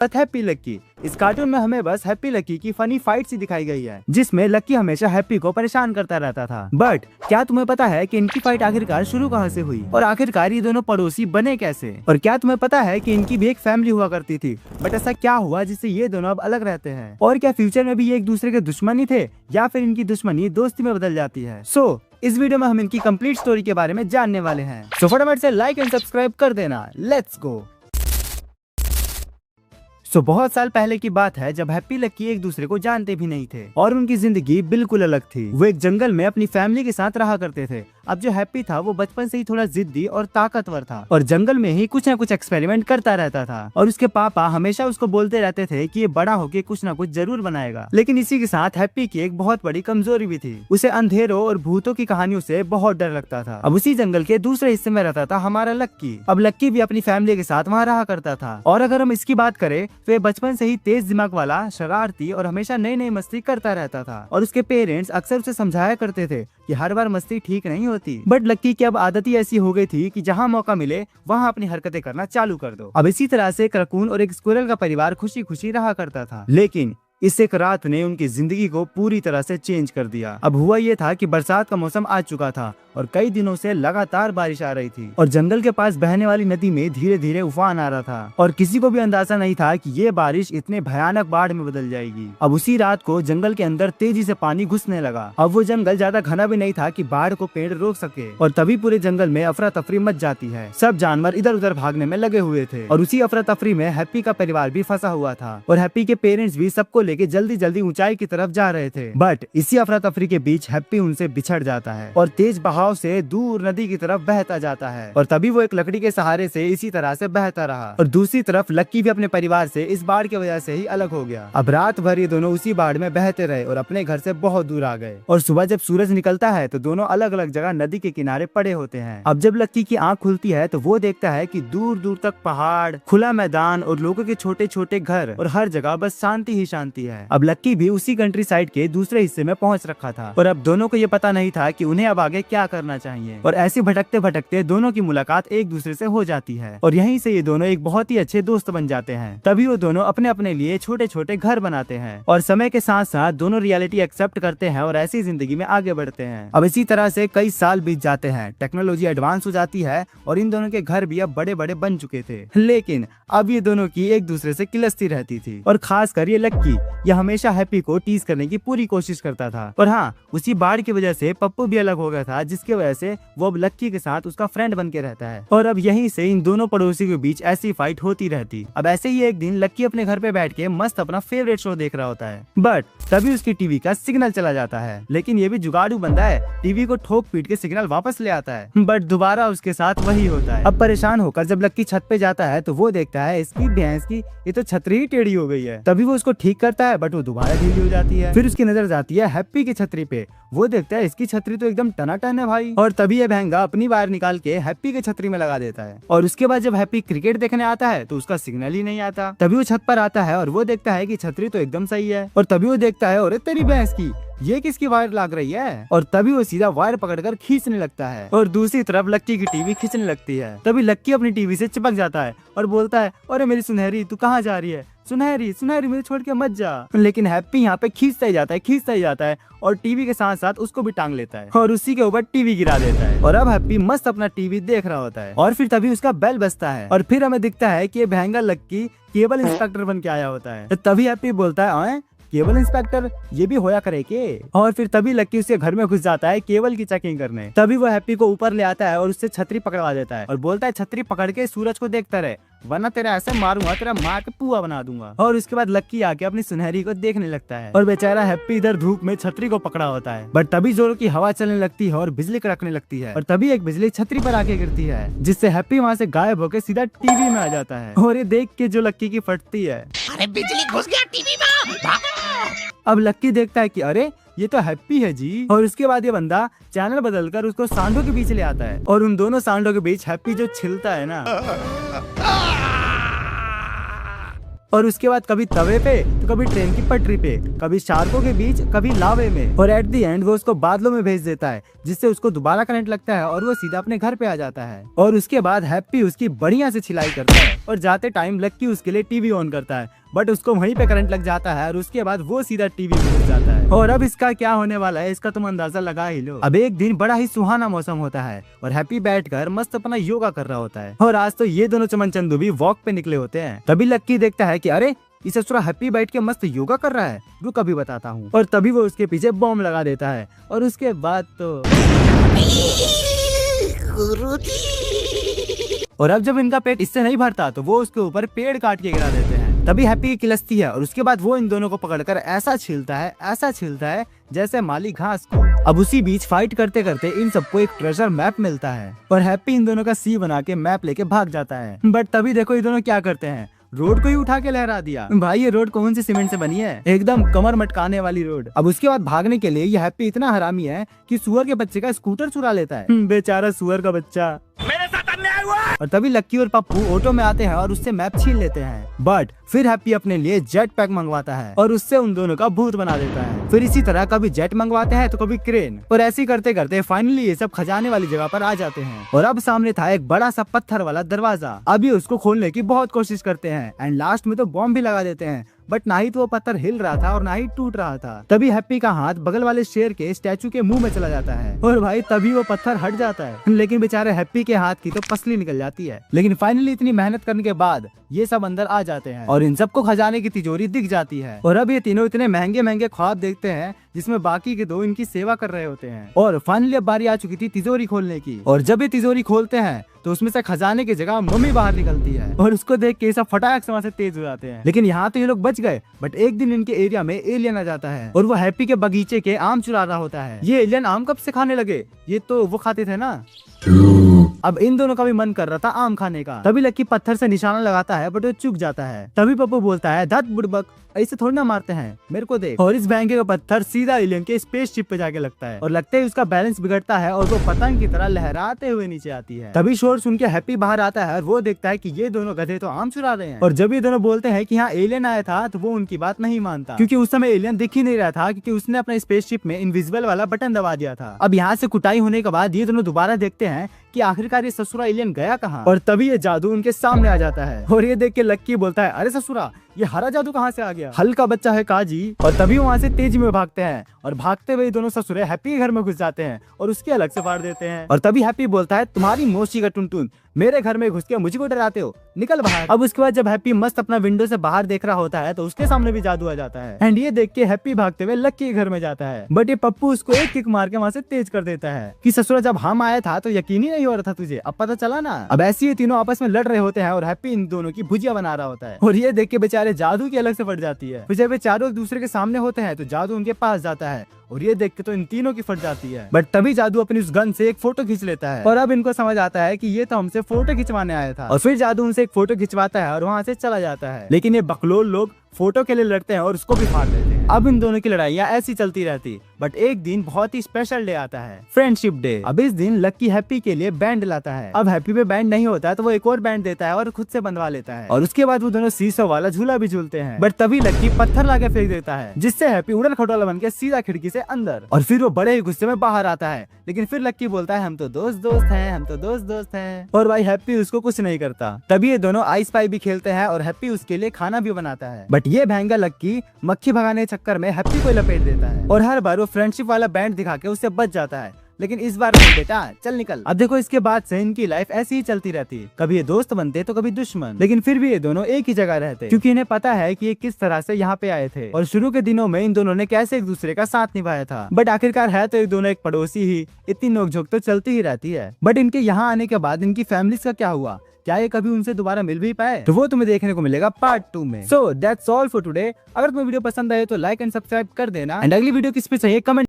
Happy लक्की। इस cartoon में हमें बस हैप्पी लक्की की फनी फाइट सी दिखाई गई है, जिसमें लक्की हमेशा हैप्पी को परेशान करता रहता था। बट क्या तुम्हें पता है कि इनकी फाइट आखिरकार शुरू कहाँ से हुई और आखिरकार ये दोनों पड़ोसी बने कैसे? और क्या तुम्हें पता है कि इनकी भी एक फैमिली हुआ करती थी, बट ऐसा क्या हुआ जिससे ये दोनों अब अलग रहते हैं? और क्या फ्यूचर में भी ये एक दूसरे के दुश्मन ही थे या फिर इनकी दुश्मनी दोस्ती में बदल जाती है? इस वीडियो में हम इनकी कंप्लीट स्टोरी के बारे में जानने वाले हैं। फटाफट से लाइक एंड सब्सक्राइब कर देना। Let's go. बहुत साल पहले की बात है, जब हैप्पी लक्की एक दूसरे को जानते भी नहीं थे और उनकी जिंदगी बिल्कुल अलग थी। वो एक जंगल में अपनी फैमिली के साथ रहा करते थे। अब जो हैप्पी था वो बचपन से ही थोड़ा जिद्दी और ताकतवर था और जंगल में ही कुछ न कुछ एक्सपेरिमेंट करता रहता था। और उसके पापा हमेशा उसको बोलते रहते थे कि ये बड़ा होके कुछ न कुछ जरूर बनाएगा। लेकिन इसी के साथ हैप्पी की एक बहुत बड़ी कमजोरी भी थी। उसे अंधेरों और भूतों की कहानियों से बहुत डर लगता था। अब उसी जंगल के दूसरे हिस्से में रहता था हमारा लक्की। अब लक्की भी अपनी फैमिली के साथ वहाँ रहा करता था। और अगर हम इसकी बात करें तो बचपन से ही तेज दिमाग वाला, शरारती और हमेशा नई नई मस्ती करता रहता था। और उसके पेरेंट्स अक्सर उसे समझाया करते थे कि हर बार मस्ती ठीक नहीं होती। बट लक्की की अब आदत ही ऐसी हो गई थी कि जहाँ मौका मिले वहाँ अपनी हरकतें करना चालू कर दो। अब इसी तरह से एक रकून और एक स्क्विरल का परिवार खुशी खुशी रहा करता था। लेकिन इस एक रात ने उनकी जिंदगी को पूरी तरह से चेंज कर दिया। अब हुआ ये था कि बरसात का मौसम आ चुका था और कई दिनों से लगातार बारिश आ रही थी और जंगल के पास बहने वाली नदी में धीरे धीरे उफान आ रहा था और किसी को भी अंदाजा नहीं था कि ये बारिश इतने भयानक बाढ़ में बदल जाएगी। अब उसी रात को जंगल के अंदर तेजी से पानी घुसने लगा। अब वो जंगल ज्यादा घना भी नहीं था कि बाढ़ को पेड़ रोक सके और तभी पूरे जंगल में अफरा तफरी मच जाती है। सब जानवर इधर उधर भागने में लगे हुए थे और उसी अफरा तफरी में हैप्पी का परिवार भी फंसा हुआ था और हैप्पी के पेरेंट्स भी सबको लेके जल्दी जल्दी ऊंचाई की तरफ जा रहे थे। बट इसी अफरा तफरी के बीच हैप्पी उनसे बिछड़ जाता है और तेज बहाव से दूर नदी की तरफ बहता जाता है और तभी वो एक लकड़ी के सहारे से इसी तरह से बहता रहा। और दूसरी तरफ लक्की भी अपने परिवार से इस बाढ़ की वजह से ही अलग हो गया। अब रात भर ये दोनों उसी बाढ़ में बहते रहे और अपने घर से बहुत दूर आ गए। और सुबह जब सूरज निकलता है तो दोनों अलग अलग जगह नदी के किनारे पड़े होते हैं। अब जब लक्की की आंख खुलती है तो वो देखता है कि दूर दूर तक पहाड़, खुला मैदान और लोगों के छोटे छोटे घर और हर जगह बस शांति ही शांति है। अब लक्की भी उसी कंट्री साइड के दूसरे हिस्से में पहुंच रखा था और अब दोनों को ये पता नहीं था कि उन्हें अब आगे क्या करना चाहिए। और ऐसे भटकते भटकते दोनों की मुलाकात एक दूसरे से हो जाती है और यहीं से ये दोनों एक बहुत ही अच्छे दोस्त बन जाते हैं। तभी वो दोनों अपने अपने लिए छोटे छोटे घर बनाते हैं और समय के साथ साथ दोनों रियलिटी एक्सेप्ट करते हैं और ऐसी जिंदगी में आगे बढ़ते हैं। अब इसी तरह से कई साल बीत जाते हैं, टेक्नोलॉजी एडवांस हो जाती है और इन दोनों के घर भी अब बड़े बड़े बन चुके थे। लेकिन अब ये दोनों की एक दूसरे से किलस्ती रहती थी और खासकर ये लक्की, ये हमेशा हैप्पी को टीज करने की पूरी कोशिश करता था। और हाँ, उसी बाढ़ की वजह से पप्पू भी अलग हो गया था, जिसकी वजह से वो अब लक्की के साथ उसका फ्रेंड बन के रहता है। और अब यहीं से इन दोनों पड़ोसी के बीच ऐसी फाइट होती रहती। अब ऐसे ही एक दिन लक्की अपने घर पे बैठ के मस्त अपना फेवरेट शो देख रहा होता है, बट तभी उसकी टीवी का सिग्नल चला जाता है। लेकिन ये भी जुगाड़ू बंदा है, टीवी को ठोक पीट के सिग्नल वापस ले आता है, बट दोबारा उसके साथ वही होता है। अब परेशान होकर जब लक्की छत पे जाता है तो वो देखता है इसकी भैंस की ये तो छतरी ही टेढ़ी हो गई है। तभी वो उसको ठीक करता है, बट वो दोबारा ढीली हो जाती है। फिर उसकी नजर जाती है हैप्पी की छतरी पे। वो देखता है इसकी छतरी तो एकदम टनाटन है भाई। और तभी ये भैंगा अपनी वायर निकाल के हैप्पी की छतरी में लगा देता है। और उसके बाद जब हैप्पी क्रिकेट देखने आता है तो उसका सिग्नल ही नहीं आता। तभी वो छत पर आता है और वो देखता है कि छतरी तो एकदम सही है। और तभी वो देखता है अरे तेरी भैंस की ये किसकी वायर लाग रही है। और तभी वो सीधा वायर पकड़कर खींचने लगता है और दूसरी तरफ लक्की की टीवी खींचने लगती है। तभी लक्की अपनी टीवी से चिपक जाता है और बोलता है अरे मेरी सुनहरी तू कहाँ जा रही है, सुनहरी सुनहरी मुझे छोड़ के मत जा। लेकिन हैप्पी यहाँ पे खींचता ही जाता है और टीवी के साथ साथ उसको भी टांग लेता है और उसी के ऊपर टीवी गिरा देता है। और अब हैप्पी मस्त अपना टीवी देख रहा होता है और फिर तभी उसका बेल बजता है और फिर हमें दिखता है कि ये भैंगा लक्की केबल इंस्पेक्टर बन के आया होता है। तभी हैप्पी बोलता है केबल इंस्पेक्टर ये भी होया करे के। और फिर तभी लक्की उसके घर में घुस जाता है केबल की चेकिंग करने। तभी वो हैप्पी को ऊपर ले आता है और उससे छतरी पकड़वा देता है और बोलता है छतरी पकड़ के सूरज को देखता रहे, वरना तेरा ऐसे मारूंगा, तेरा मार के पुआ बना दूंगा। और उसके बाद लक्की आके अपनी सुनहरी को देखने लगता है और बेचारा हैप्पी इधर धूप में छतरी को पकड़ा होता है। बट तभी जोरों की हवा चलने लगती है और बिजली कड़कने लगती है और तभी एक बिजली छतरी पर आके गिरती है, जिससे हैप्पी वहाँ से गायब होकर सीधा टीवी में आ जाता है। और ये देख के जो लक्की की फटती है, अरे बिजली घुस गया टीवी में, भागो। अब लक्की देखता है कि अरे ये तो हैप्पी है जी। और उसके बाद ये बंदा चैनल बदलकर उसको सांडों के बीच ले आता है और उन दोनों सांडों के बीच हैप्पी जो छिलता है ना, और उसके बाद कभी तवे पे तो कभी ट्रेन की पटरी पे, कभी शार्कों के बीच, कभी लावे में, और एट दी एंड वो उसको बादलों में भेज देता है, जिससे उसको दोबारा करंट लगता है और वो सीधा अपने घर पे आ जाता है। और उसके बाद हैप्पी उसकी बढ़िया से छिलाई करता है और जाते टाइम लक्की उसके लिए टीवी ऑन करता है, बट उसको वहीं पे करंट लग जाता है और उसके बाद वो सीधा टीवी में घुस जाता है। और अब इसका क्या होने वाला है इसका तुम अंदाजा लगा ही लो। अब एक दिन बड़ा ही सुहाना मौसम होता है और हैप्पी बैठकर मस्त अपना योगा कर रहा होता है, और आज तो ये दोनों चमन चंदू भी वॉक पे निकले होते हैं। तभी लक्की देखता है कि अरे इस ससुरा हैप्पी बैठ के मस्त योगा कर रहा है, रुक अभी बताता हूँ। और तभी वो उसके पीछे बॉम्ब लगा देता है और उसके बाद तो और अब जब इनका पेट इससे नहीं भरता तो वो उसके ऊपर पेड़ काट के गिरा देते हैं। तभी हैप्पी की किलसती है और उसके बाद वो इन दोनों को पकड़कर ऐसा छीलता है जैसे माली घास को। अब उसी बीच फाइट करते करते इन सबको एक ट्रेजर मैप मिलता है और हैप्पी इन दोनों का सी बना के मैप लेके भाग जाता है। बट तभी देखो ये दोनों क्या करते हैं, रोड को ही उठा के लहरा दिया। भाई ये रोड कौन सी सीमेंट से बनी है, एकदम कमर मटकाने वाली रोड। अब उसके बाद भागने के लिए ये हैप्पी इतना हरामी है कि सुअर के बच्चे का स्कूटर चुरा लेता है। बेचारा सुअर का बच्चा। और तभी लक्की और पप्पू ऑटो में आते हैं और उससे मैप छीन लेते हैं। बट फिर हैप्पी अपने लिए जेट पैक मंगवाता है और उससे उन दोनों का भूत बना देता है। फिर इसी तरह कभी जेट मंगवाते हैं तो कभी क्रेन, और ऐसे करते करते फाइनली ये सब खजाने वाली जगह पर आ जाते हैं। और अब सामने था एक बड़ा सा पत्थर वाला दरवाजा। अब ये उसको खोलने की बहुत कोशिश करते हैं एंड लास्ट में तो बॉम्ब भी लगा देते हैं, बट ना ही तो वो पत्थर हिल रहा था और ना ही टूट रहा था। तभी हैप्पी का हाथ बगल वाले शेर के स्टैचू के मुंह में चला जाता है और भाई तभी वो पत्थर हट जाता है। लेकिन बेचारे हैप्पी के हाथ की तो पसली निकल जाती है। लेकिन फाइनली इतनी मेहनत करने के बाद ये सब अंदर आ जाते हैं और इन सबको खजाने की तिजोरी दिख जाती है। और अब ये तीनों इतने महंगे महंगे ख्वाब देखते हैं जिसमें बाकी के दो इनकी सेवा कर रहे होते हैं। और फाइनली अब बारी आ चुकी थी तिजोरी खोलने की, और जब ये तिजोरी खोलते हैं तो उसमें से खजाने की जगह मम्मी बाहर निकलती है और उसको देख के सब फटाक से वहाँ से तेज हो जाते हैं। लेकिन यहाँ तो ये लोग बच गए, बट एक दिन इनके एरिया में एलियन आ जाता है और वो हैप्पी के बगीचे के आम चुरा रहा होता है। ये एलियन आम कब से खाने लगे, ये तो वो खाते थे ना। अब इन दोनों का भी मन कर रहा था आम खाने का। तभी लक्की पत्थर से निशाना लगाता है बट वो चूक जाता है। तभी पप्पू बोलता है धत बुड़बक, ऐसे थोड़ी ना मारते हैं, मेरे को देख। और इस बैंके का पत्थर सीधा एलियन के स्पेसशिप पे जाके लगता है और लगते ही उसका बैलेंस बिगड़ता है और वो पतंग की तरह लहराते हुए नीचे आती है। तभी शोर सुन के हैप्पी बाहर आता है और वो देखता है कि ये दोनों गधे तो आम चुरा रहे हैं। और जब ये दोनों बोलते हैं कि यहाँ एलियन आया था तो वो उनकी बात नहीं मानता, क्योंकि उस समय एलियन दिख ही नहीं रहा था, क्योंकि उसने अपने स्पेसशिप में इनविजिबल वाला बटन दबा दिया था। अब यहाँ से कुटाई होने के बाद ये दोनों दोबारा देखते हैं कि आखिरकार ये ससुरा एलियन गया कहाँ, और तभी ये जादू उनके सामने आ जाता है। और ये देख के लक्की बोलता है अरे ससुरा ये हरा जादू कहाँ से आ गया, हल्का बच्चा है काजी। और तभी वहाँ से तेजी में भागते हैं और भागते हुए दोनों ससुरे हैप्पी के घर में घुस जाते हैं और उसके अलग से फाड़ देते हैं। और तभी हैप्पी बोलता है तुम्हारी मौसी का टुनटुन, मेरे घर में घुस के मुझको डराते हो, निकल बाहर। अब उसके बाद जब हैप्पी मस्त अपना विंडो से बाहर देख रहा होता है तो उसके सामने भी जादू आ जाता है एंड ये देख के हैप्पी भागते हुए लक्की के घर में जाता है। बट ये पप्पू उसको एक किक मार के वहाँ से तेज कर देता है कि ससुरा जब हम आया था तो यकीन ही नहीं हो रहा था तुझे, अब पता चला ना। अब ऐसे ये तीनों आपस में लड़ रहे होते हैं और हैप्पी इन दोनों की भुजिया बना रहा होता है और ये देख के बेचारे जादू की अलग से फट जाती है। जब वे चारों एक दूसरे के सामने होते हैं तो जादू उनके पास जाता है और ये देख के तो इन तीनों की फट जाती है। बट तभी जादू अपनी उस गन से एक फोटो खींच लेता है और अब इनको समझ आता है कि ये तो हमसे फोटो खिंचवाने आया था। और फिर जादू उनसे एक फोटो खिंचवाता है और वहाँ से चला जाता है। लेकिन ये बकलोल लोग फोटो के लिए लड़ते हैं और उसको भी फाड़ देते हैं। अब इन दोनों की लड़ाइयाँ ऐसी चलती रहती, बट एक दिन बहुत ही स्पेशल डे आता है, फ्रेंडशिप डे। अब इस दिन लक्की हैप्पी के लिए बैंड लाता है। अब हैप्पी पे बैंड नहीं होता तो वो एक और बैंड देता है और खुद से बंधवा लेता है और उसके बाद वो दोनों सीसो वाला झूला भी झूलते हैं। बट तभी लक्की पत्थर लाके फेंक देता है जिससे हैप्पी उड़न खटोला बन के सीधा खिड़की से अंदर, और फिर वो बड़े ही गुस्से में बाहर आता है। लेकिन फिर लक्की बोलता है हम तो दोस्त हैं, हम तो दोस्त हैं, और भाई हैप्पी उसको कुछ नहीं करता। तभी ये दोनों आइस पाई भी खेलते हैं और हैप्पी उसके लिए खाना भी बनाता है। बट ये भयंकर लक्की मक्खी भगाने के चक्कर में हैप्पी को लपेट देता है और हर बार वो फ्रेंडशिप वाला बैंड दिखा के उससे बच जाता है। लेकिन इस बार नहीं बेटा, चल निकल। अब देखो इसके बाद से इनकी लाइफ ऐसी ही चलती रहती, कभी ये दोस्त बनते तो कभी दुश्मन, लेकिन फिर भी ये दोनों एक ही जगह रहते क्योंकि इन्हें पता है कि ये किस तरह से यहाँ पे आए थे और शुरू के दिनों में इन दोनों ने कैसे एक दूसरे का साथ निभाया था। बट आखिरकार है तो ये दोनों एक पड़ोसी ही, इतनी नोकझोंक तो चलती ही रहती है। बट इनके यहाँ आने के बाद इनकी फैमिलीज का क्या हुआ, क्या ये कभी उनसे दोबारा मिल भी पाए, तो वो तुम्हें देखने को मिलेगा पार्ट 2 में। So that's all for today. अगर तुम्हें वीडियो पसंद आए तो लाइक एंड सब्सक्राइब कर देना एंड अगली वीडियो किस पे चाहिए कमेंट